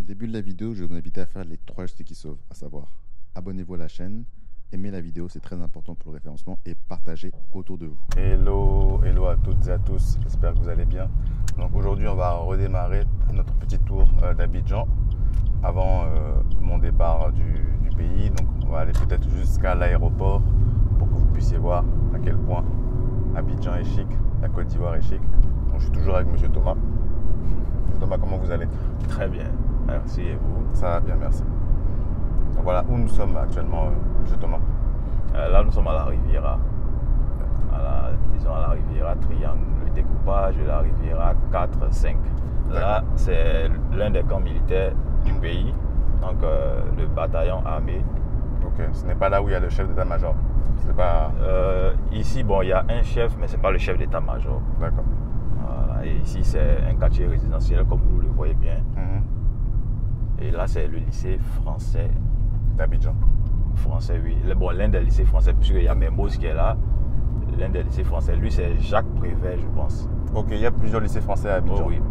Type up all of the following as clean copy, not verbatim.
début de la vidéo, je vais vous inviter à faire les 3 gestes qui sauvent, à savoir abonnez-vous à la chaîne, aimez la vidéo, c'est très important pour le référencement, et partagez autour de vous. Hello, hello à toutes et à tous, j'espère que vous allez bien. Donc aujourd'hui, on va redémarrer notre petit tour d'Abidjan avant mon départ du pays. Donc on va aller peut-être jusqu'à l'aéroport pour que vous puissiez voir à quel point Abidjan est chic, la Côte d'Ivoire est chic. Donc je suis toujours avec Monsieur Thomas. Monsieur Thomas, comment vous allez? Très bien, merci, et vous? Ça va bien, merci. Donc voilà où nous sommes actuellement, Monsieur Thomas. Là, nous sommes à la Riviera. Disons à la Riviera Triangle, le découpage de la Riviera 4-5. Là, c'est l'un des camps militaires du pays, donc le bataillon armé. Ok, ce n'est pas là où il y a le chef d'état-major. C'est pas... Ici, bon, il y a un chef, mais ce n'est pas le chef d'état-major. D'accord. Voilà, et ici, c'est un quartier résidentiel, comme vous le voyez bien. Et là, c'est le lycée français d'Abidjan. Français, oui. Bon, l'un des lycées français, puisqu'il y a Mermoz qui est là. L'un des lycées français, lui, c'est Jacques Prévert, je pense. Ok, il y a plusieurs lycées français à Abidjan. Oh, oui.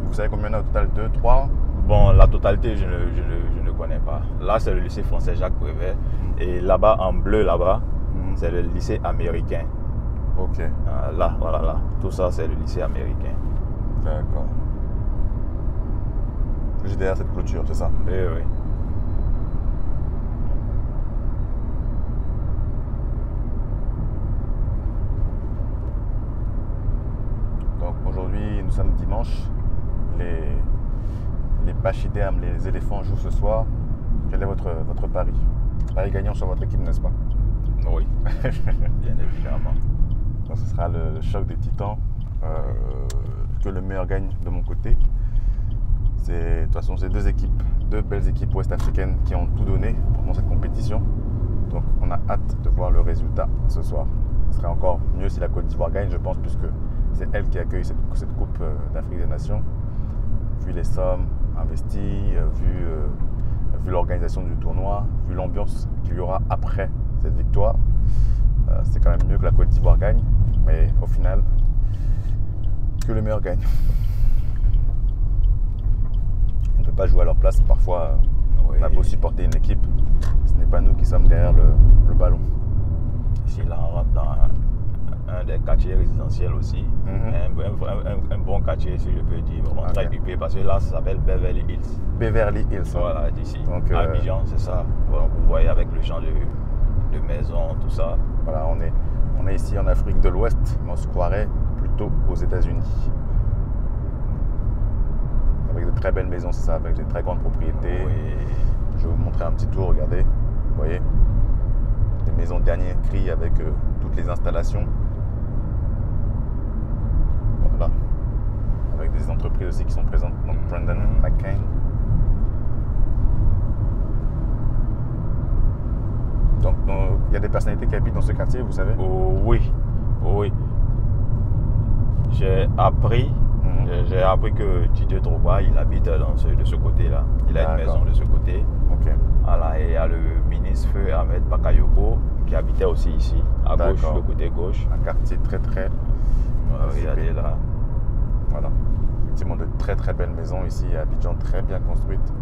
Vous savez combien il y en a au total? 2, 3? Bon, la totalité, je ne connais pas. Là, c'est le lycée français Jacques Prévert. Et là-bas, en bleu, là-bas, c'est le lycée américain. Ok. Là, voilà, là. Tout ça, c'est le lycée américain. D'accord. Juste derrière cette clôture, c'est ça? Oui, oui. Donc aujourd'hui, nous sommes dimanche. Les pachydermes, les éléphants jouent ce soir. Quel est votre pari? Pari gagnant sur votre équipe, n'est-ce pas? Oui, bien évidemment. Donc ce sera le choc des titans. Que le meilleur gagne de mon côté. De toute façon, c'est deux belles équipes ouest-africaines qui ont tout donné pendant cette compétition. Donc on a hâte de voir le résultat ce soir. Ce serait encore mieux si la Côte d'Ivoire gagne, je pense, puisque c'est elle qui accueille cette Coupe d'Afrique des Nations. Vu les sommes investies, vu l'organisation du tournoi, vu l'ambiance qu'il y aura après cette victoire, c'est quand même mieux que la Côte d'Ivoire gagne. Mais au final, que le meilleur gagne. On ne peut pas jouer à leur place. Parfois, oui. On a beau supporter une équipe, ce n'est pas nous qui sommes derrière le ballon. Ici, là, on rentre dans un des quartiers résidentiels aussi. Un bon quartier, si je peux dire, vraiment très occupé, parce que là, ça s'appelle Beverly Hills. Beverly Hills. Voilà, d'ici. Donc, Abidjan, c'est ça. Bon, vous voyez avec le champ de maisons, tout ça. Voilà, on est ici en Afrique de l'Ouest, mais on se croirait plutôt aux États-Unis. Avec de très belles maisons, c'est ça, avec de très grandes propriétés. Oui. Je vais vous montrer un petit tour, regardez. Vous voyez, des maisons dernier cri avec toutes les installations. Voilà. Avec des entreprises aussi qui sont présentes. Donc Brandon McCain. Donc il y a des personnalités qui habitent dans ce quartier, vous savez? Oh, oui, oui. J'ai appris que Didier Drogba, il habite de ce côté-là. Il a une maison de ce côté. Ok. Voilà, et il y a le ministre Feu Ahmed Bakayoko qui habitait aussi ici, à gauche, le côté gauche. Un quartier très regardez là. Voilà. Effectivement, de très belles maisons ici à Abidjan, très bien construites,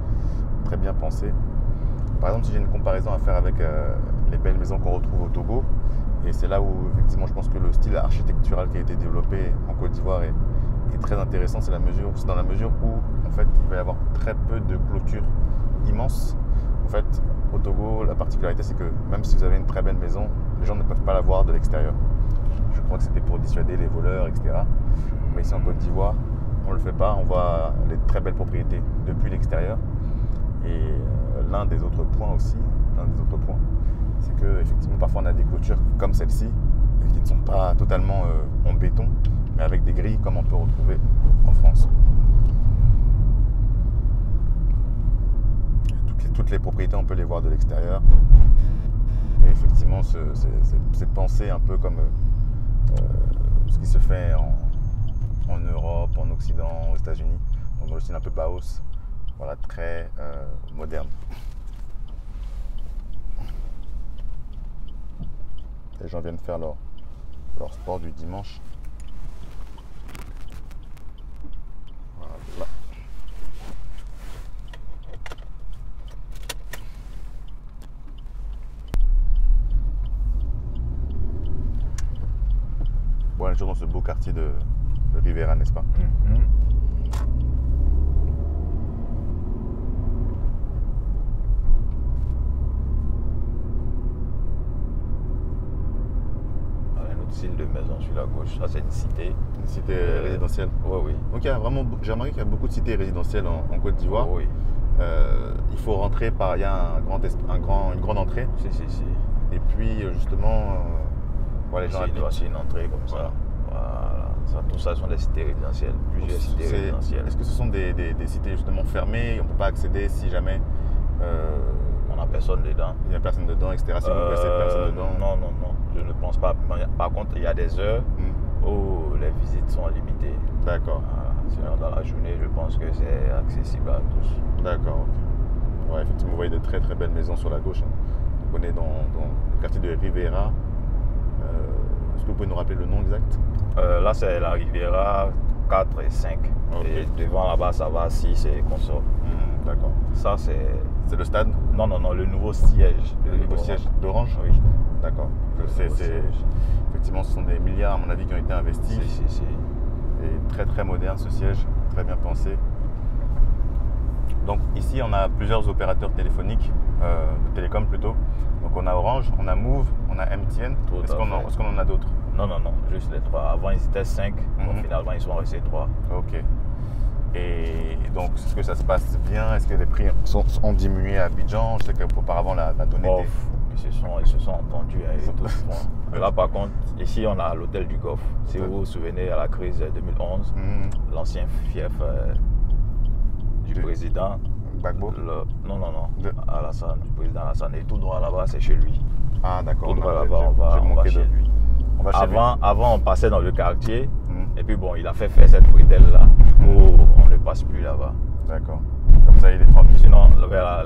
très bien pensées. Par exemple, si j'ai une comparaison à faire avec les belles maisons qu'on retrouve au Togo, et c'est là où effectivement je pense que le style architectural qui a été développé en Côte d'Ivoire est très intéressant, c'est dans la mesure où en fait il va y avoir très peu de clôtures immenses. En fait, au Togo, la particularité c'est que même si vous avez une très belle maison, les gens ne peuvent pas la voir de l'extérieur. Je crois que c'était pour dissuader les voleurs, etc. Mais ici en Côte d'Ivoire, on ne le fait pas, on voit les très belles propriétés depuis l'extérieur. Et l'un des autres points, c'est que effectivement parfois on a des clôtures comme celle-ci qui ne sont pas totalement en béton, mais avec des grilles comme on peut retrouver en France. Toutes les propriétés, on peut les voir de l'extérieur. Et effectivement, c'est pensé un peu comme ce qui se fait en Europe, en Occident, aux États-Unis, dans le style un peu Bauhaus. Voilà, très moderne. Les gens viennent faire leur sport du dimanche. Voilà. toujours dans ce beau quartier de Rivera, n'est-ce pas? Un autre style de maison sur la gauche, ça c'est une cité. Une cité résidentielle. Oui, oui. Donc j'ai remarqué qu'il y a beaucoup de cités résidentielles en Côte d'Ivoire. Oui. Il faut rentrer par, il y a une grande entrée. Si. Et puis justement, voilà, les gens habitent. C'est une entrée comme ça. Voilà. Ça, tout ça sont des cités résidentielles. Plusieurs cités résidentielles. Est-ce que ce sont des cités justement fermées? On ne peut pas accéder si jamais on n'a personne dedans. Il n'y a personne dedans, etc. Si vous placez personne dedans. Non. Je ne pense pas. Par contre, il y a des heures où les visites sont limitées. D'accord. Sinon, dans la journée, je pense que c'est accessible à tous. D'accord, ok. Ouais, effectivement, vous voyez de très très belles maisons sur la gauche. Donc, on est dans le quartier de Rivera. Est-ce que vous pouvez nous rappeler le nom exact? Là, c'est la Rivera 4 et 5. Okay. Et devant là-bas, ça va 6 et consort. D'accord. Ça, c'est le stade? Non, le nouveau siège. Le nouveau siège d'Orange? Oui. D'accord. Effectivement, ce sont des milliards, à mon avis, qui ont été investis. Si. Et très très moderne ce siège, très bien pensé. Donc ici, on a plusieurs opérateurs téléphoniques, de télécom plutôt. Donc on a Orange, on a Move, on a MTN. Est-ce qu'on en a d'autres? Non, juste les 3. Avant, ils étaient 5. Donc finalement, ils sont restés 3. Ok. Et donc, est-ce que ça se passe bien? Est-ce que les prix ont diminué à Abidjan? Je sais qu'auparavant, la donnée était... Ils se sont entendus avec tout ce point. Là, par contre, ici, on a l'hôtel du Golfe. Si vous vous souvenez, à la crise 2011, l'ancien fief du président... Gbagbo? Non. Alassane, du président Alassane. Et tout droit là-bas, c'est chez lui. Ah, d'accord. Tout droit là-bas, on va chez lui. Avant, on passait dans le quartier. Et puis bon, il a fait faire cette bretelle-là où on ne passe plus là-bas. D'accord. Comme ça, il est tranquille. Sinon,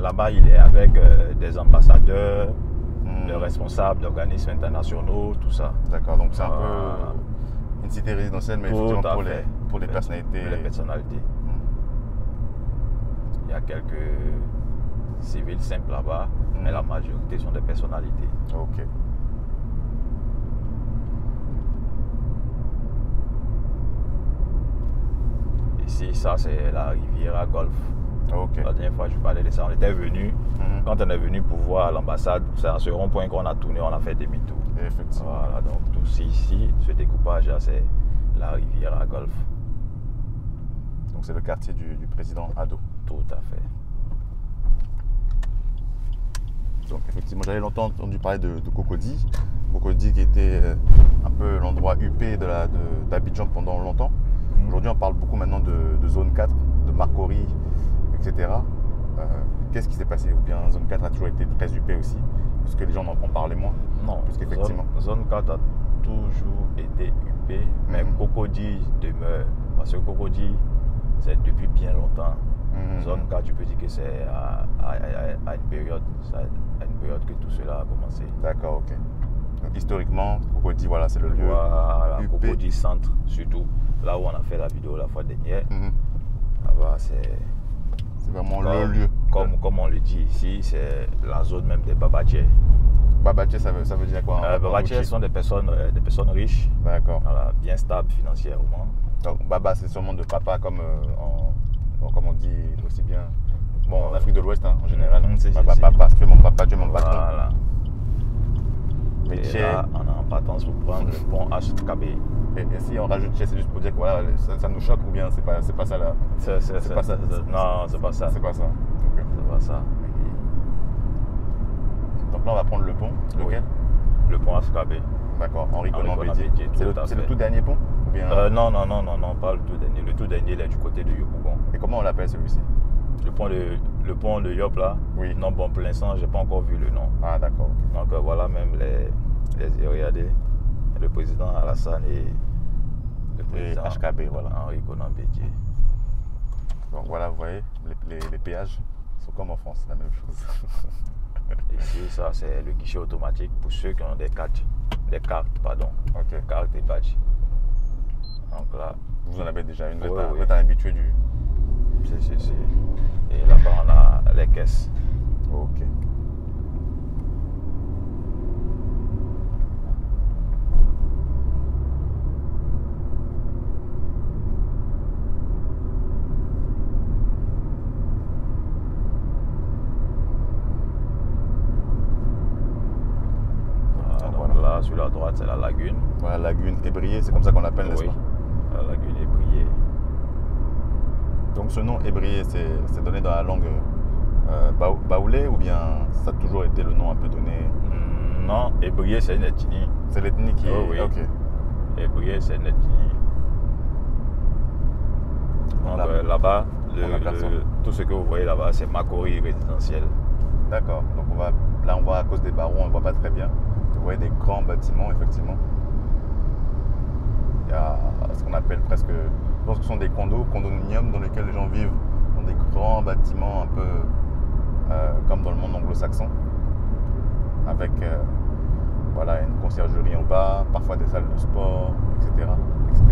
là-bas, il est avec des ambassadeurs, des responsables d'organismes internationaux, tout ça. D'accord, donc c'est un peu une cité résidentielle, mais effectivement pour les personnalités. Les personnalités. Il y a quelques civils simples là-bas, mais la majorité sont des personnalités. Ok. Ici, ça c'est la Riviera Golf. Okay. La dernière fois je parlais de ça, on était venu. Quand on est venu pour voir l'ambassade, c'est à ce rond-point qu'on a tourné, on a fait demi-tour. Effectivement. Voilà, donc tout ici, ce découpage-là, c'est la Riviera Golf. Donc c'est le quartier du président Ado. Tout à fait. Donc effectivement, j'avais longtemps entendu parler de Cocody. Cocody qui était un peu l'endroit huppé d'Abidjan pendant longtemps. Aujourd'hui, on parle beaucoup maintenant de zone 4, de Marcory, etc. Qu'est-ce qui s'est passé? Ou bien zone 4 a toujours été très huppé aussi? Parce que les gens en parlaient moins? Non, effectivement. Zone 4 a toujours été huppé, mais Cocody demeure. Parce que Cocody, c'est depuis bien longtemps. Zone 4, tu peux dire que c'est à une période que tout cela a commencé. D'accord, ok. Donc, historiquement, Cocody, voilà, c'est le lieu. Voilà, Cocody Centre, surtout. Là où on a fait la vidéo la fois dernière. Là-bas, c'est vraiment le lieu. Comme on le dit ici, c'est la zone même des Babatiers. Babatiers, ça veut dire quoi? Babatiers sont des personnes riches. D'accord. Voilà, bien stables financièrement. Donc, Baba, c'est sûrement de papa comme on dit aussi bien. Bon, en Afrique de l'Ouest, en général. Papa, tu es mon papa, tu es mon patron. Voilà. Mais et là, on est en partance pour prendre le pont HKB. Et si on rajoute Tché, c'est juste pour dire que voilà, ça nous choque ou bien c'est pas ça là? C'est pas ça. Non, c'est pas ça. C'est pas ça. Okay. C'est pas ça. Donc là, on va prendre le pont. Lequel? Le pont HKB. D'accord, Henri Konan Bédié. C'est le tout dernier pont ou bien... Non, pas le tout dernier. Le tout dernier, il est du côté de Yopougon. Et comment on l'appelle celui-ci? Le pont de Yop là? Oui. Non, bon, pour l'instant, j'ai pas encore vu le nom. Ah, d'accord. Donc voilà même regardez, le président Alassane et le président HKB, voilà. Henri Konan Bédié. Donc voilà, vous voyez, les péages sont comme en France, la même chose. Ici, ça c'est le guichet automatique pour ceux qui ont des cartes, pardon. Ok. Cartes et badges. Donc là. Vous en avez déjà une, vous êtes un habitué du. Si. Et là-bas on a les caisses. Ok. droite, c'est la lagune. Voilà, lagune ébriée, c'est comme ça qu'on l'appelle, n'est-ce Oui, pas? la lagune ébriée. Donc ce nom ébrié, c'est donné dans la langue baoulé ou bien ça a toujours été le nom un peu donné? Non, ébrié, c'est une ethnie. C'est l'ethnie qui Oh, est... oui. Ok. Ébrié, c'est une ethnie. Donc là-bas, tout ce que vous voyez là-bas, c'est Makori résidentiel. D'accord. Donc là, on voit à cause des barreaux, on ne voit pas très bien. Vous voyez des grands bâtiments, effectivement. Il y a ce qu'on appelle presque... Je pense que ce sont des condominiums dans lesquels les gens vivent dans des grands bâtiments un peu comme dans le monde anglo-saxon. Avec voilà, une conciergerie en bas, parfois des salles de sport, etc. etc.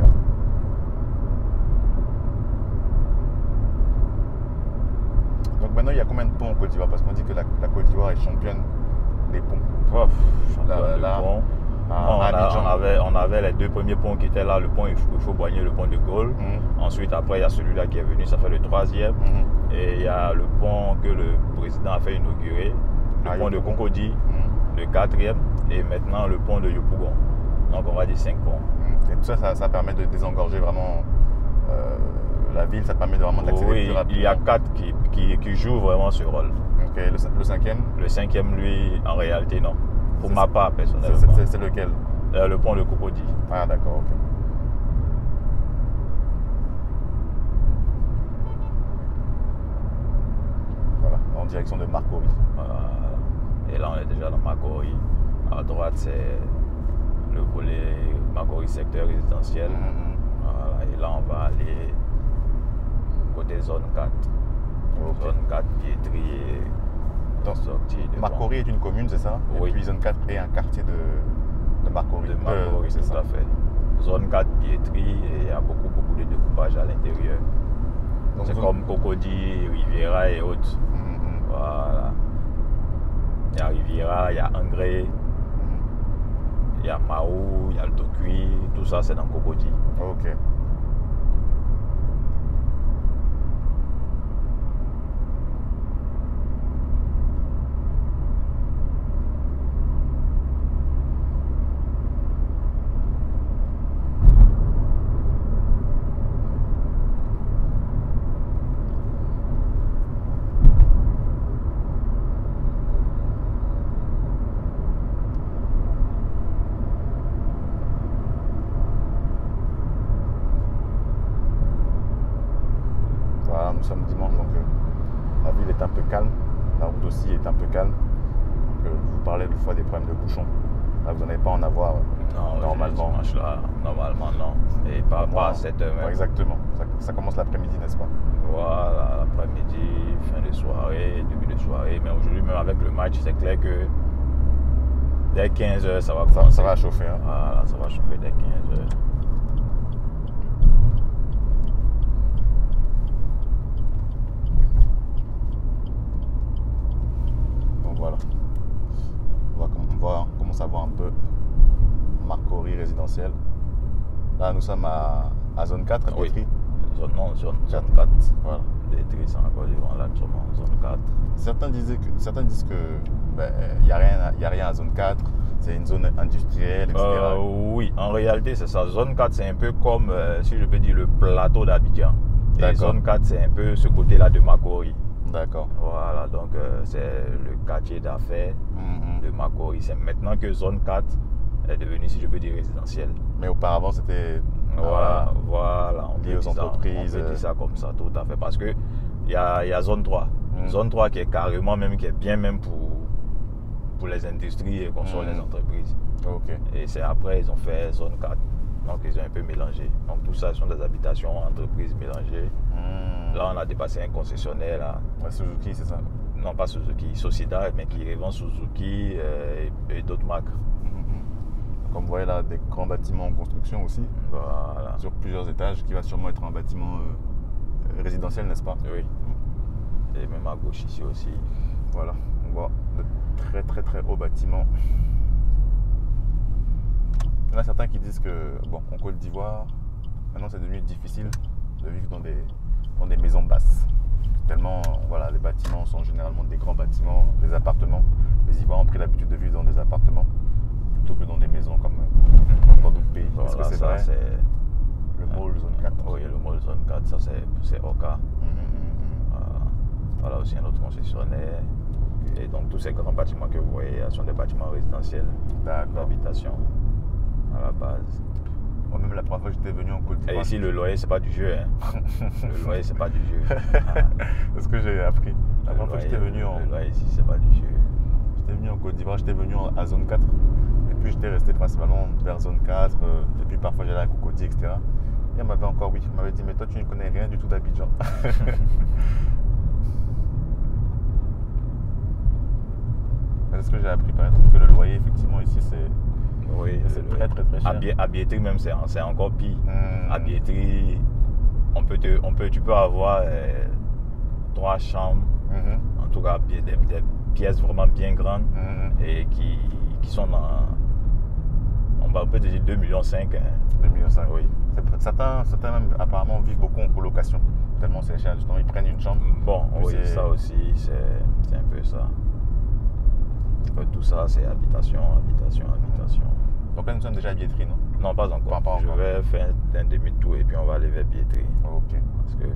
Donc maintenant, il y a combien de ponts en Côte d'Ivoire? Parce qu'on dit que la Côte d'Ivoire est championne des ponts. Championne de pont. On avait les deux premiers ponts qui étaient là, le pont Ifo-Boigny, le pont de Gaulle. Ensuite, après, il y a celui-là qui est venu, ça fait le troisième. Et il y a le pont que le président a fait inaugurer, le pont de Cocody, le quatrième, et maintenant le pont de Yopougon. Donc on va dire 5 ponts. Et tout ça, ça permet de désengorger vraiment la ville, ça permet de vraiment d'accélérer plus rapidement. Il y a 4 qui jouent vraiment ce rôle. Ok, le cinquième? Le cinquième, lui, en réalité, non. Pour ma part, personnellement. C'est lequel? Le pont de Cocody. Ah, d'accord, ok. Voilà, en direction de Marcory. Et là, on est déjà dans Makori. À droite, c'est le volet Makori secteur résidentiel. Voilà. Et là, on va aller côté zone 4. Okay. Zone 4, Piétrie. Marcory est une commune, c'est ça? Oui. Et puis zone 4 est un quartier de Marcory. De Marcory, c'est tout à fait. Zone 4, Piétrie, et il y a beaucoup de découpage à l'intérieur. C'est comme Cocody, Riviera et autres. Voilà. Il y a Riviera, il y a Angré, il y a Mao, il y a le Tokui, tout ça c'est dans Cocody. Ok. Nous sommes dimanche, donc la ville est un peu calme, la route aussi est un peu calme. Donc, je vous parlais des fois des problèmes de bouchons. Là, vous n'en avez pas en avoir normalement. Dimanche là, normalement non. Et pas à 7 heures même. Exactement. Ça commence l'après-midi, n'est-ce pas? Voilà, l'après-midi, fin de soirée, début de soirée. Mais aujourd'hui, même avec le match, c'est clair que dès 15 heures, ça va commencer. Ça va chauffer. Hein. Voilà, ça va chauffer dès 15 heures. Voilà. On va commencer à voir un peu Marcory résidentiel. Là, nous sommes à zone 4, à Piétrie. Zone 4. Voilà. Piétrie, c'est encore devant. Là, nous sommes en zone 4. Certains disent que il n'y a rien à zone 4, c'est une zone industrielle, etc. Oui, en réalité, c'est ça. Zone 4, c'est un peu comme, si je peux dire, le plateau d'Abidjan. Et zone 4, c'est un peu ce côté-là de Marcory. D'accord. Voilà, donc c'est le quartier d'affaires de Marcory. C'est maintenant que zone 4 est devenue, si je peux dire, résidentielle. Mais auparavant, c'était voilà, on lié aux entreprises. On peut dire ça comme ça, tout à fait. Parce qu'il y a zone 3. Zone 3 qui est carrément même, qui est bien même pour les industries et qu'on soit les entreprises. Okay. Et c'est après, ils ont fait zone 4. Donc, ils ont un peu mélangé. Donc, tout ça, ce sont des habitations, entreprises mélangées. Là, on a dépassé un concessionnaire. Là. Ouais, Suzuki, c'est ça? Non, pas Suzuki, Sociedad, mais qui revend Suzuki et d'autres marques. Comme vous voyez là, des grands bâtiments en construction aussi. Voilà. Sur plusieurs étages, qui va sûrement être un bâtiment résidentiel, n'est-ce pas? Oui. Et même à gauche ici aussi. Voilà, on voit de très hauts bâtiments. Il y en a certains qui disent que, bon, en Côte d'Ivoire, maintenant c'est devenu difficile de vivre dans des maisons basses. Tellement, voilà, les bâtiments sont généralement des grands bâtiments, des appartements. Les Ivoiriens ont pris l'habitude de vivre dans des appartements. plutôt que dans des maisons comme dans d'autres pays. Bon, Est-ce que là, c'est ça, vrai? c'est Le mall zone 4. Oui, le mall zone 4, ça c'est Oka. Voilà aussi un autre concessionnaire. Et donc tous ces grands bâtiments que vous voyez sont des bâtiments résidentiels d'habitation à la base. Moi-même, la première fois que j'étais venu en Côte d'Ivoire. Et ici, le loyer, c'est pas du jeu. Hein. Le loyer, c'est pas du jeu. C'est ce que j'ai appris. La première fois que j'étais venu Le loyer ici, c'est pas du jeu. J'étais venu en Côte d'Ivoire, j'étais venu à zone 4. Et puis j'étais resté principalement vers zone 4. Et puis parfois j'allais à Cocody, etc. Et elle m'avait encore, elle m'avait dit, mais toi tu ne connais rien du tout d'Abidjan. C'est ce que j'ai appris par exemple, que le loyer, effectivement, ici, c'est très cher. À Billetterie même, c'est encore pire. À Billetterie, tu peux avoir 3 chambres, en tout cas des pièces vraiment bien grandes et qui sont dans, on peut dire 2,5 millions. 2,5 millions, oui. Certains même apparemment vivent beaucoup en colocation, tellement c'est cher, justement ils prennent une chambre. Bon, oui, ça aussi, c'est un peu ça. Tout ça, c'est habitation. Donc là, nous sommes déjà à Billetterie, non? Non, pas encore. Pas Je encore. vais faire un demi-tour et puis on va aller vers Billetterie. Ok. Parce que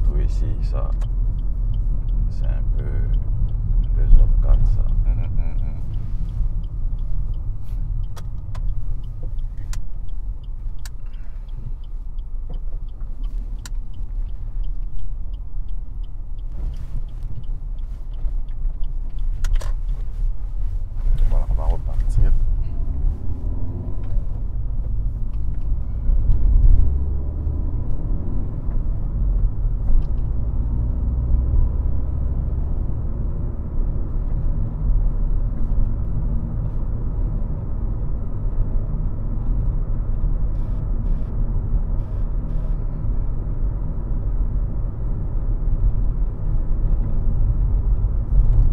tout ici, ça, c'est un peu de zone 4, ça. Voilà, on va repartir.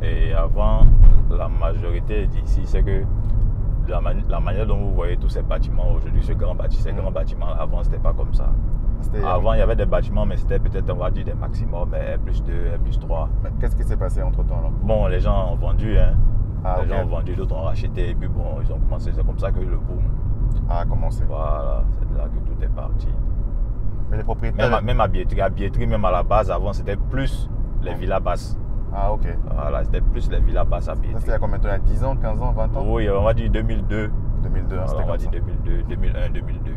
Et avant, la majorité d'ici, c'est que la manière dont vous voyez tous ces bâtiments aujourd'hui, ces grands bâtiments, avant, c'était pas comme ça. Avant, il y avait des bâtiments, mais c'était peut-être, on va dire, des maximums, mais R+2, R+3. Qu'est-ce qui s'est passé entre temps alors? Bon, les gens ont vendu, hein. Les gens ont vendu, d'autres ont racheté, et puis bon, ils ont commencé, c'est comme ça que le boom a commencé. Voilà, c'est de là que tout est parti. Mais les propriétaires. Même à Billetterie, même à la base, avant, c'était plus les villas basses. Ah, ok. Voilà, c'était plus les villas basses à Billetterie. Ça, c'était il y a combien de temps? Il y a 10 ans, 15 ans, 20 ans? Oui, on va dire 2002. 2002, hein, c'était on va comme dire ça. 2002, 2001, 2002.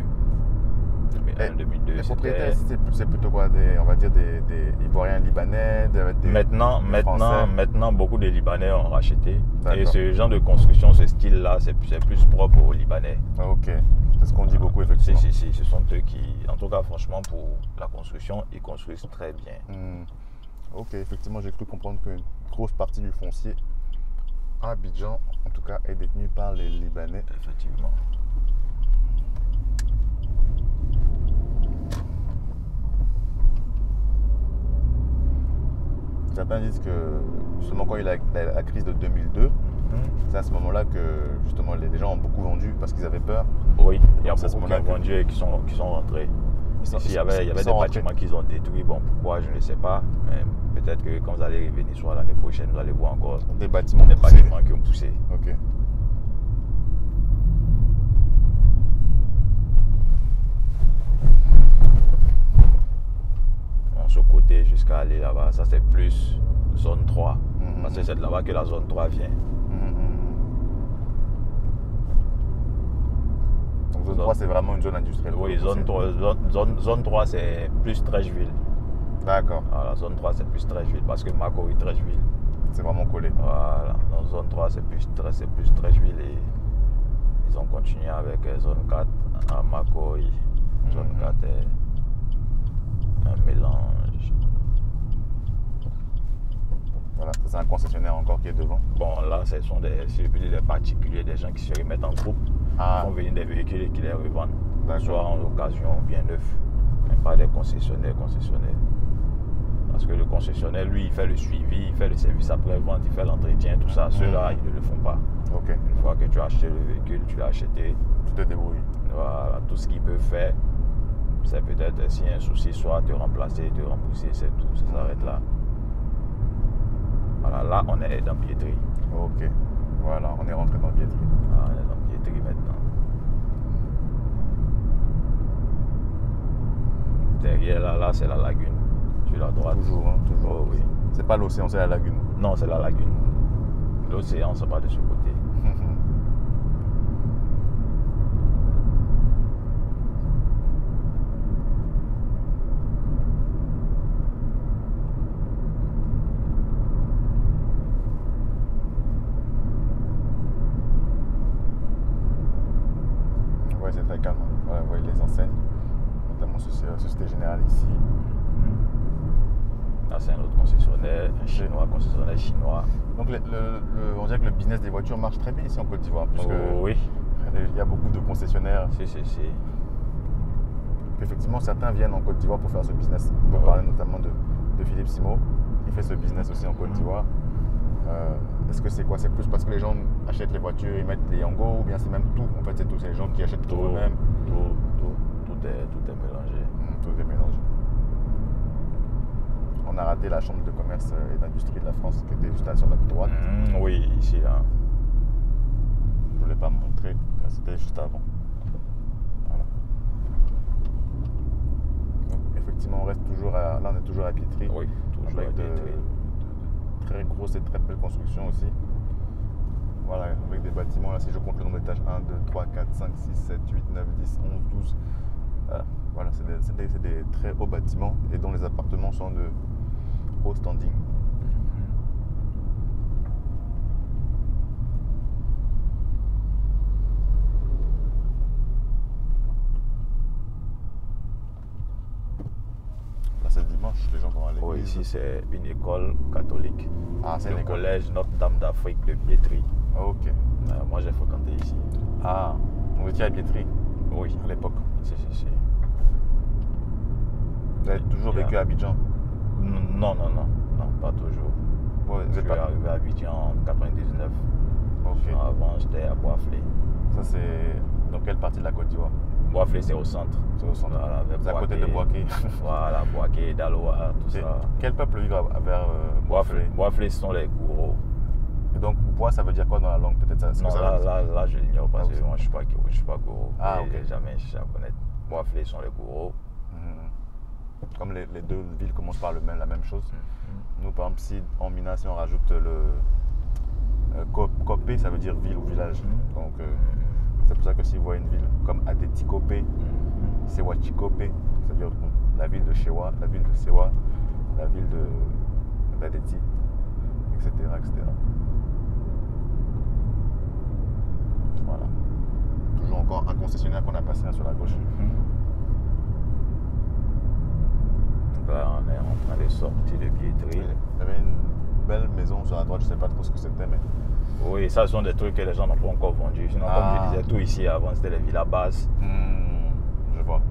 2002, les propriétaires, c'est plutôt quoi? On va dire des Ivoiriens libanais, Maintenant, beaucoup de Libanais ont racheté. D'accord. Et ce genre de construction, ce style-là, c'est plus propre aux Libanais. Ah, ok. C'est ce qu'on dit beaucoup, effectivement. Si, ce sont eux qui, en tout cas, franchement, pour la construction, ils construisent très bien. Ok, effectivement, j'ai cru comprendre qu'une grosse partie du foncier à Abidjan, en tout cas, est détenue par les Libanais. Effectivement. Certains disent que, justement, quand il y a eu la crise de 2002, c'est à ce moment-là que, justement, les gens ont beaucoup vendu parce qu'ils avaient peur. Oui, il y a Donc, beaucoup qui ont vendu et qui sont rentrés. Ici, il y avait des bâtiments qu'ils ont détruits. Bon, pourquoi, je ne sais pas. Mais peut-être que quand vous allez revenir soit l'année prochaine, vous allez voir encore des bâtiments qui ont poussé. Ok. Bon, ce côté jusqu'à aller là-bas, ça c'est plus zone 3. Parce que c'est de là-bas que la zone 3 vient. Donc zone 3, c'est vraiment une zone industrielle. Oui, zone 3, c'est plus Trècheville. D'accord. Voilà, zone 3, c'est plus Trècheville parce que Mako est Trècheville. C'est vraiment collé. Voilà, dans zone 3, c'est plus Trècheville et ils ont continué avec zone 4 à Mako. Zone 4 est un mélange. Voilà, c'est un concessionnaire encore qui est devant. Bon, là, ce sont des particuliers, des gens qui se remettent en groupe, qui font venir des véhicules et qui les revendent, soit en occasion ou bien neuf, mais pas des concessionnaires. Parce que le concessionnaire, lui, il fait le suivi, il fait le service après-vente, il fait l'entretien, tout ça. Ceux-là, ils ne le font pas. Ok. Une fois que tu as acheté le véhicule, tu l'as acheté. Tu te débrouilles. Voilà, tout ce qu'il peut faire, c'est peut-être s'il y a un souci, soit te remplacer, te rembourser, c'est tout, ça s'arrête là. Voilà, là on est dans billetterie. Ok, voilà, on est rentré dans la billetterie. Ah, on est dans billetterie maintenant. Derrière là c'est la lagune, sur la droite. Toujours, hein, toujours. Oh, oui. C'est pas l'océan, c'est la lagune. Non, c'est la lagune. L'océan, c'est pas de ce côté. Ouais, c'est très calme. Voilà, vous voyez les enseignes, notamment Société Générale ici. Là, c'est un autre concessionnaire, un chinois, concessionnaire chinois. Donc, on dirait que le business des voitures marche très bien ici en Côte d'Ivoire, puisque oui. il y a beaucoup de concessionnaires. Si. Puis effectivement, certains viennent en Côte d'Ivoire pour faire ce business. On peut parler notamment de Philippe Simo, qui fait ce business aussi en Côte d'Ivoire. Est-ce que c'est quoi? C'est plus parce que les gens achètent les voitures, ils mettent les Yango, ou bien c'est même tout? En fait, c'est tous ces gens qui achètent tout eux-mêmes. Tout est mélangé. Tout est mélangé. On a raté la chambre de commerce et d'industrie de la France qui était juste sur notre droite. Oui, ici là. Je ne voulais pas montrer, c'était juste avant. Voilà. Donc effectivement, on reste toujours là on est toujours à Pietri. Oui, toujours avec à Pietri. de très grosses et très belles constructions aussi. Voilà, avec des bâtiments, là si je compte le nombre d'étages, 1, 2, 3, 4, 5, 6, 7, 8, 9, 10, 11, 12. Voilà, c'est des très hauts bâtiments et dont les appartements sont de haut standing. Là c'est dimanche, les gens vont à l'église. Oui, ici c'est une école catholique. Ah, c'est le une école. collège Notre-Dame d'Afrique de Pietri. Ok. Moi j'ai fréquenté ici. Ah, vous étiez à Pietri Oui. à l'époque. Si. Vous avez toujours vécu à Abidjan? Non, pas toujours. Ouais, Je suis arrivé à Abidjan en 99. Ok. Avant, j'étais à Boisflé. Ça, c'est dans quelle partie de la Côte d'Ivoire? Boisflé, c'est au centre. C'est au centre. Voilà, c'est à côté de Boaké. Voilà, Boaké, Daloa, tout ça. Quel peuple vit vers Boisflé? Boisflé, ce sont les gourous. Et donc, Bois, ça veut dire quoi dans la langue? Peut-être ça. Non, là, je l'ignore parce que Ah, moi, je suis pas gourou. Ah, ok. J'ai jamais cherché à connaître. Boisflé sont les gourous. Comme les deux villes commencent par la même chose. Nous, par exemple, si en Mina, si on rajoute le Kopé, ça veut dire ville ou village. Donc, c'est pour ça que si vous voyez une ville comme Adeti Kopé, Sewachi Kopé, c'est-à-dire la ville de Chewa, la ville de Sewa, la ville d'Adeti, etc., etc. Voilà. Toujours encore un concessionnaire qu'on a passé sur la gauche. Là, on est en train de sortir de billetterie. Il y avait une belle maison sur la droite, je ne sais pas trop ce que c'était, mais... Oui, ça ce sont des trucs que les gens n'ont pas encore vendus. Sinon, comme je disais, tout ici avant, c'était les villas basses. Je vois.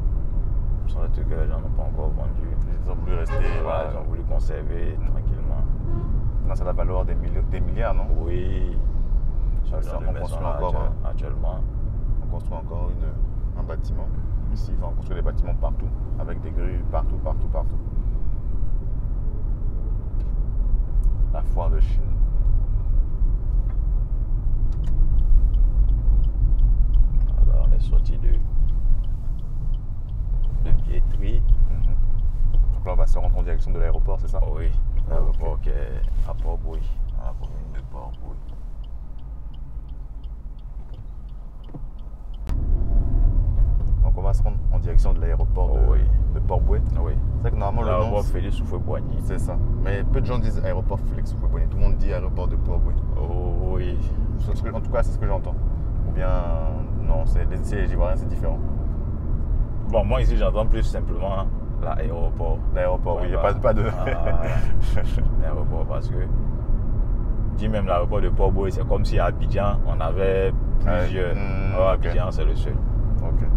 Ce sont des trucs que les gens n'ont pas encore vendus. Ils ont voulu rester... Voilà, ils ont voulu conserver tranquillement. Non, c'est la valeur des milliards, non? Oui. On construit encore, actuellement. On construit encore un bâtiment. Ici, on construit des bâtiments partout, avec des grues partout. La foire de Chine. Alors, on est sorti de billetterie. Donc là, on va se rendre en direction de l'aéroport, c'est ça? Oui, l'aéroport qui est à Port-Bouilly, dans la commune de Port-Bouilly. Donc on va se rendre en direction de l'aéroport de Port-Bouilly. Oui. C'est vrai que normalement l'aéroport Félix Houphouët-Boigny. C'est ça. Mais peu de gens disent aéroport Félix Houphouët-Boigny. Tout le monde dit aéroport de Port-Bouilly. Oh oui. En tout cas, c'est ce que j'entends. Ou bien non, les Ivoiriens, c'est différent. Bon, moi ici, j'entends plus simplement l'aéroport. L'aéroport, oui, il n'y a pas de... L'aéroport, parce que dis même l'aéroport de Port-Bouilly, c'est comme si à Abidjan, on avait plusieurs. Abidjan, c'est le seul. Ok.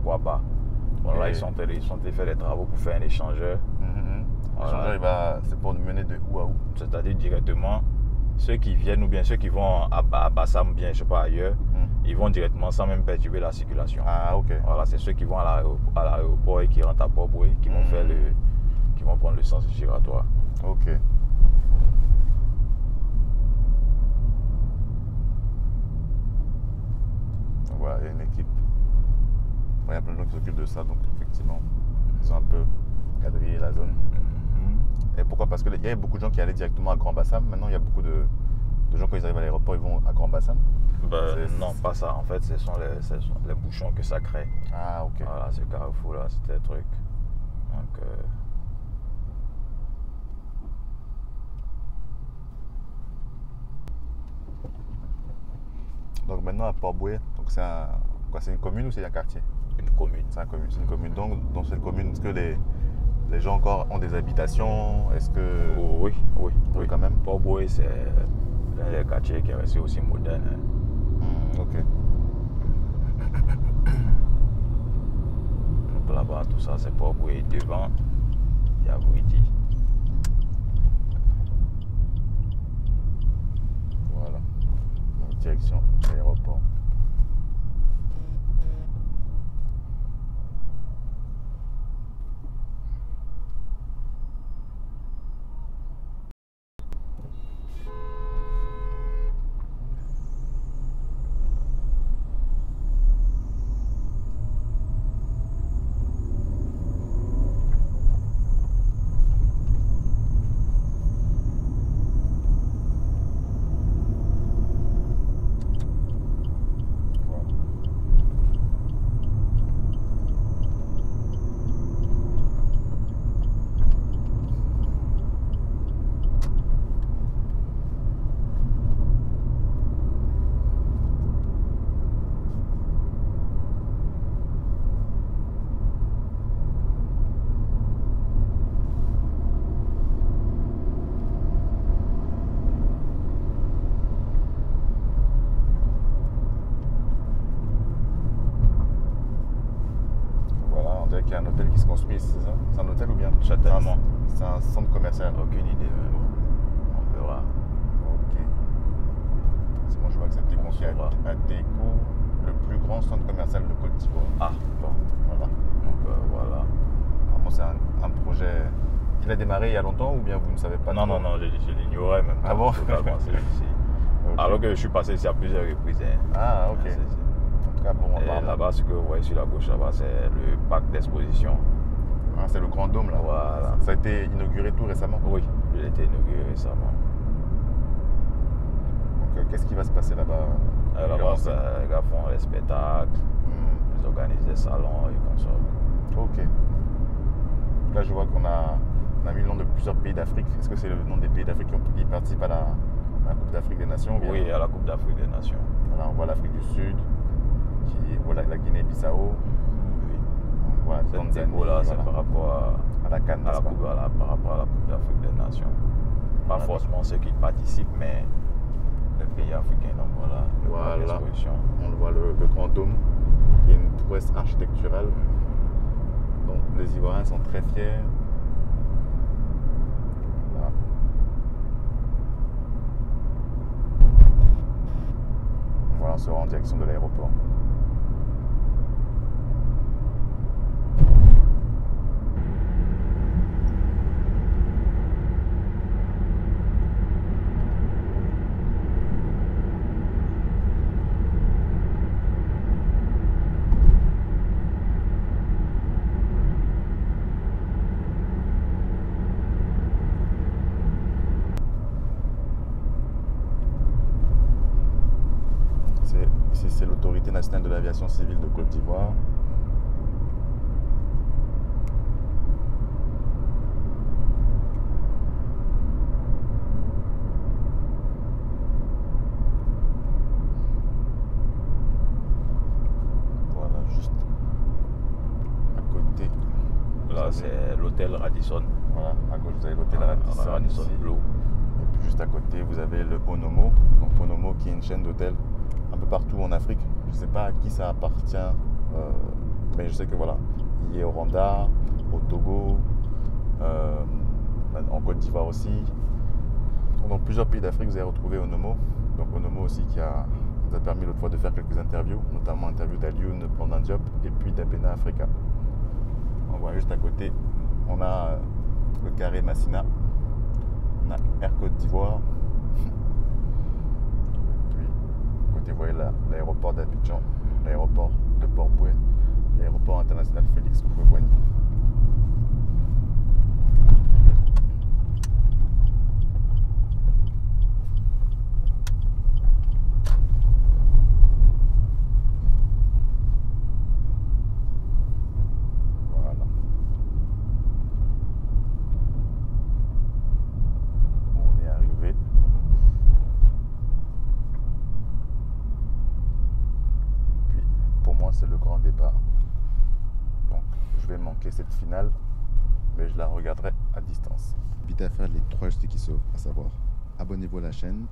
Aquaba. Bon, là, Et- ils sont allés faire des travaux pour faire un échangeur. Voilà. L'échangeur, c'est pour nous mener de où à où? C'est-à-dire directement, ceux qui viennent ou bien ceux qui vont à Bassam, bien, je sais pas, ailleurs, ils vont directement sans même perturber la circulation. Ah, ok. Voilà, c'est ceux qui vont à l'aéroport et qui rentrent à Port-Boué qui vont faire qui vont prendre le sens giratoire. Ok. Donc voilà, il y a une équipe. Bon, il y a plein de gens qui s'occupent de ça, donc effectivement, ils ont un peu quadrillé la zone. Et pourquoi? Parce qu'il y a beaucoup de gens qui allaient directement à Grand Bassam. Maintenant, il y a beaucoup de gens, quand ils arrivent à l'aéroport, ils vont à Grand Bassam. Non, pas ça. En fait, ce sont les bouchons que ça crée. Ah, ok. Voilà, ce carrefour-là, c'était le truc. Donc, Donc maintenant, à Port-Boué, donc c'est une commune ou c'est un quartier? une commune. C'est une commune. Donc, dans cette commune, est-ce que les gens encore ont des habitations? Est-ce que... Oui, quand même. Port-Boué, c'est l'un des quartiers qui est resté aussi moderne. Ok. Donc là-bas, tout ça, c'est Port-Boué. Devant, il y a Vridi. Voilà. Donc, direction de l'aéroport. Qu'il y a un hôtel qui se construit, c'est ça? C'est un hôtel ou bien? Certainement. C'est un centre commercial. Aucune idée, mais bon, on verra. Ok. C'est bon, je vois que ça a été construit à Téco, le plus grand centre commercial de Côte d'Ivoire. Ah, bon. Voilà. Donc voilà. Vraiment, c'est un projet. Il a démarré il y a longtemps ou bien vous ne savez pas? Non, je l'ignorais même. Ah bon? Totalement, c'est ici. Okay. Alors que je suis passé ici à plusieurs reprises. Ah, ok. En tout cas, bon, et là-bas, ce que vous voyez sur la gauche, là-bas, c'est le parc d'exposition. Ah, c'est le Grand Dôme, là. Voilà. Ça a été inauguré tout récemment? Oui, il a été inauguré récemment. Donc, qu'est-ce qui va se passer là-bas? Là-bas, les gars font les spectacles, ils organisent des salons et comme ça. Ok. Là, je vois qu'on a mis le nom de plusieurs pays d'Afrique. Est-ce que c'est le nom des pays d'Afrique qui participent à la Coupe d'Afrique des Nations? Oui, à la Coupe d'Afrique des Nations. Voilà, on voit l'Afrique du Sud, voilà, la Guinée-Bissau. Oui. Voilà, cette démo-là, c'est par rapport à la CAN, par rapport à la Coupe d'Afrique des Nations. Pas forcément ceux qui participent, mais les pays africains. Donc voilà, l'exposition. On voit le Grand Dôme, qui est une prouesse architecturale. Donc les Ivoiriens sont très fiers. Voilà. Voilà, on se rend en direction de l'aéroport. Ici, c'est l'Autorité nationale de l'aviation civile de Côte d'Ivoire. Voilà, juste à côté. Là, c'est l'hôtel Radisson. Voilà, à gauche, vous avez l'hôtel Radisson Blue. Et puis juste à côté, vous avez le Onomo. Donc Onomo qui est une chaîne d'hôtels un peu partout en Afrique. Je ne sais pas à qui ça appartient Mais je sais que voilà, il y a au Rwanda, au Togo, en Côte d'Ivoire aussi. Dans plusieurs pays d'Afrique, vous allez retrouver Onomo. Donc Onomo aussi qui nous a permis l'autre fois de faire quelques interviews, notamment l'interview d'Alioune Blondin Diop et puis d'Abena Africa. On voit juste à côté, on a le carré Massina, on a Air Côte d'Ivoire. Puis, côté, vous voyez l'aéroport d'Abidjan, l'aéroport de Port-Bouët, l'aéroport international Félix Houphouët-Boigny. C'est le grand départ. Donc je vais manquer cette finale, mais je la regarderai à distance. Vite à faire les 3 gestes qui sauvent, à savoir abonnez-vous à la chaîne,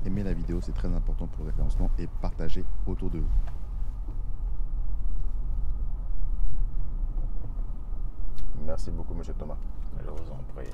aimez la vidéo, c'est très important pour le référencement, et partagez autour de vous. Merci beaucoup, monsieur Thomas. Je vous en prie.